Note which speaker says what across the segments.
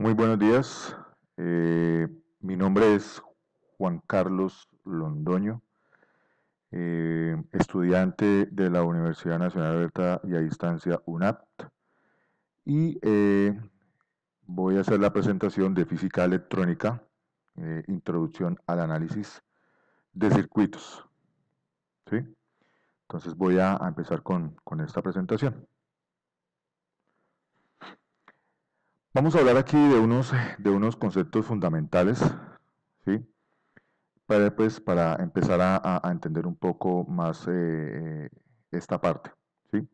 Speaker 1: Muy buenos días. Mi nombre es Juan Carlos Londoño, estudiante de la Universidad Nacional Abierta y a Distancia UNAPT, y voy a hacer la presentación de Física Electrónica, Introducción al Análisis de Circuitos. ¿Sí? Entonces voy a empezar con esta presentación. Vamos a hablar aquí de unos conceptos fundamentales, ¿sí? Para empezar a entender un poco más esta parte, ¿sí?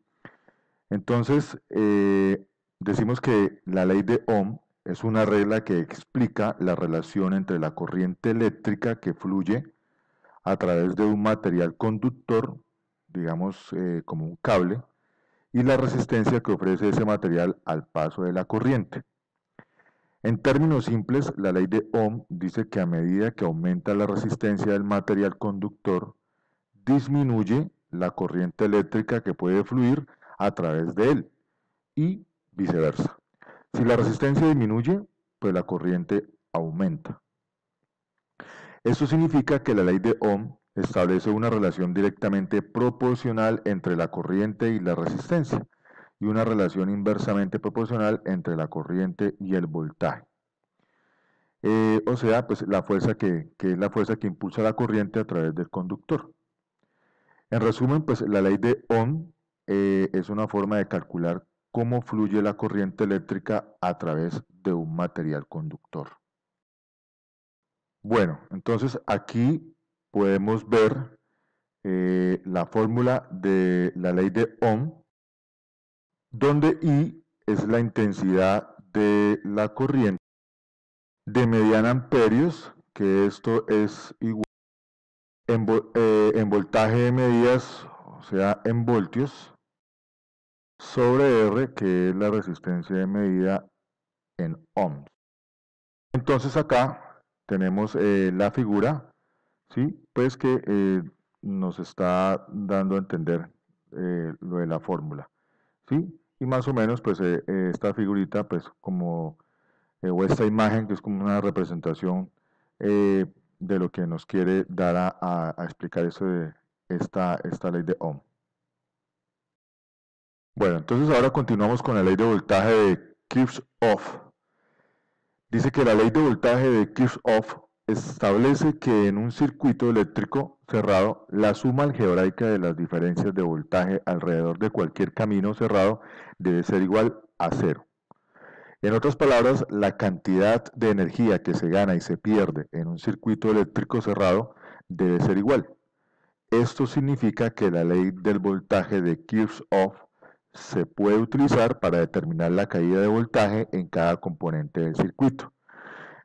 Speaker 1: Entonces, decimos que la ley de Ohm es una regla que explica la relación entre la corriente eléctrica que fluye a través de un material conductor, digamos como un cable, y la resistencia que ofrece ese material al paso de la corriente. En términos simples, la ley de Ohm dice que a medida que aumenta la resistencia del material conductor, disminuye la corriente eléctrica que puede fluir a través de él y viceversa. Si la resistencia disminuye, pues la corriente aumenta. Esto significa que la ley de Ohm establece una relación directamente proporcional entre la corriente y la resistencia y una relación inversamente proporcional entre la corriente y el voltaje. O sea, pues la fuerza que es la fuerza que impulsa la corriente a través del conductor. En resumen, pues la ley de Ohm es una forma de calcular cómo fluye la corriente eléctrica a través de un material conductor. Bueno, entonces aquí podemos ver la fórmula de la ley de Ohm, donde I es la intensidad de la corriente de mediana amperios, que esto es igual en voltaje de medidas, o sea, en voltios, sobre R, que es la resistencia de medida en ohms. Entonces acá tenemos la figura, ¿sí? Pues que nos está dando a entender lo de la fórmula, ¿sí? Y más o menos, pues esta figurita, pues como, o esta imagen, que es como una representación de lo que nos quiere dar a explicar eso de esta ley de Ohm. Bueno, entonces ahora continuamos con la ley de voltaje de Kirchhoff. Dice que la ley de voltaje de Kirchhoff establece que en un circuito eléctrico cerrado, la suma algebraica de las diferencias de voltaje alrededor de cualquier camino cerrado debe ser igual a cero. En otras palabras, la cantidad de energía que se gana y se pierde en un circuito eléctrico cerrado debe ser igual. Esto significa que la ley del voltaje de Kirchhoff se puede utilizar para determinar la caída de voltaje en cada componente del circuito.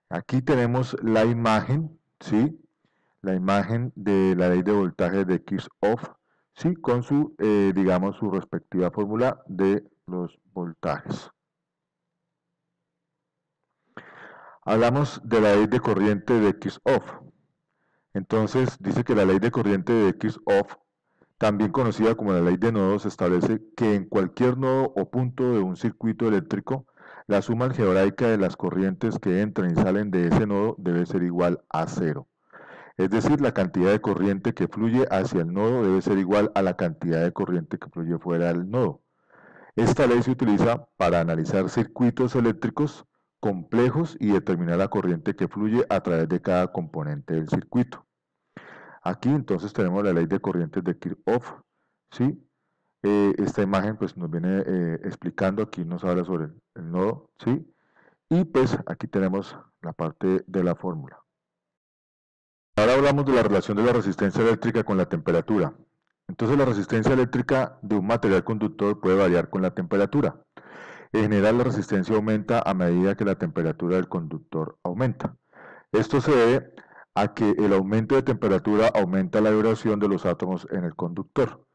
Speaker 1: Aquí tenemos la imagen, ¿sí? La imagen de la ley de voltaje de Kirchhoff, ¿sí? Con su, digamos, su respectiva fórmula de los voltajes. Hablamos de la ley de corriente de Kirchhoff. Entonces, dice que la ley de corriente de Kirchhoff, también conocida como la ley de nodos, establece que en cualquier nodo o punto de un circuito eléctrico, la suma algebraica de las corrientes que entran y salen de ese nodo debe ser igual a cero. Es decir, la cantidad de corriente que fluye hacia el nodo debe ser igual a la cantidad de corriente que fluye fuera del nodo. Esta ley se utiliza para analizar circuitos eléctricos complejos y determinar la corriente que fluye a través de cada componente del circuito. Aquí entonces tenemos la ley de corrientes de Kirchhoff, ¿sí? Esta imagen pues nos viene explicando, aquí nos habla sobre el nodo, ¿sí? Y pues aquí tenemos la parte de la fórmula. Ahora hablamos de la relación de la resistencia eléctrica con la temperatura. Entonces la resistencia eléctrica de un material conductor puede variar con la temperatura. En general la resistencia aumenta a medida que la temperatura del conductor aumenta. Esto se debe a que el aumento de temperatura aumenta la vibración de los átomos en el conductor,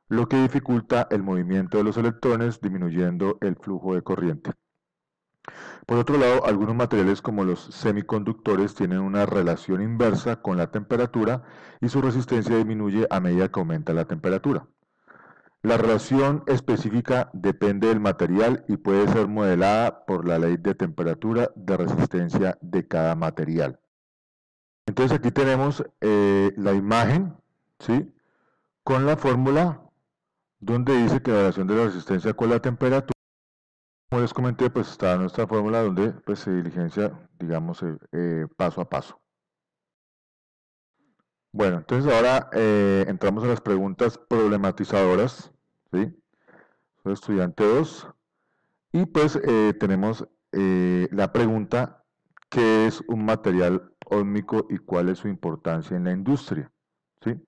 Speaker 1: lo que dificulta el movimiento de los electrones, disminuyendo el flujo de corriente. Por otro lado, algunos materiales como los semiconductores tienen una relación inversa con la temperatura y su resistencia disminuye a medida que aumenta la temperatura. La relación específica depende del material y puede ser modelada por la ley de temperatura de resistencia de cada material. Entonces aquí tenemos la imagen, ¿sí? Con la fórmula donde dice que la relación de la resistencia con la temperatura, como les comenté, pues está nuestra fórmula donde pues, se diligencia, digamos, paso a paso. Bueno, entonces ahora entramos a las preguntas problematizadoras, ¿sí? Soy estudiante 2 y pues tenemos la pregunta, ¿qué es un material ósmico y cuál es su importancia en la industria? ¿Sí?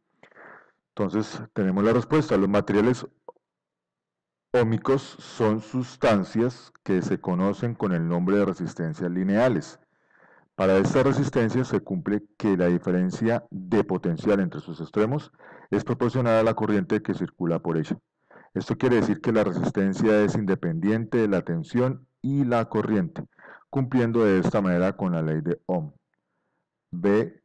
Speaker 1: Entonces tenemos la respuesta, los materiales ómicos son sustancias que se conocen con el nombre de resistencias lineales. Para esta resistencia se cumple que la diferencia de potencial entre sus extremos es proporcional a la corriente que circula por ella. Esto quiere decir que la resistencia es independiente de la tensión y la corriente, cumpliendo de esta manera con la ley de Ohm. B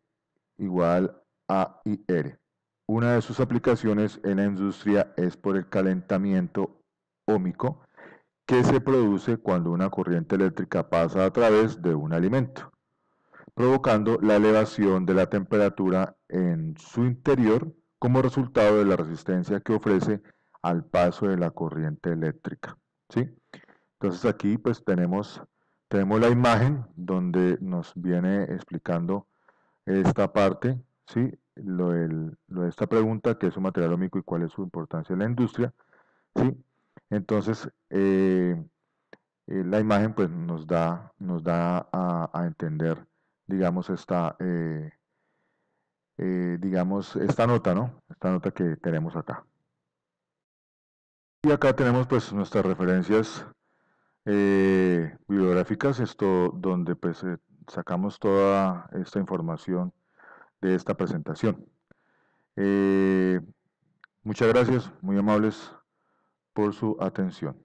Speaker 1: igual a IR. Una de sus aplicaciones en la industria es por el calentamiento óhmico que se produce cuando una corriente eléctrica pasa a través de un alimento, provocando la elevación de la temperatura en su interior como resultado de la resistencia que ofrece al paso de la corriente eléctrica. ¿Sí? Entonces aquí pues tenemos la imagen donde nos viene explicando esta parte, ¿sí? Lo de esta pregunta, que es un material óhmico y cuál es su importancia en la industria, ¿sí? Entonces, la imagen pues nos da a entender, digamos, digamos, esta nota, ¿no? Esta nota que tenemos acá. Y acá tenemos pues nuestras referencias bibliográficas, esto donde pues sacamos toda esta información de esta presentación. Muchas gracias, muy amables por su atención.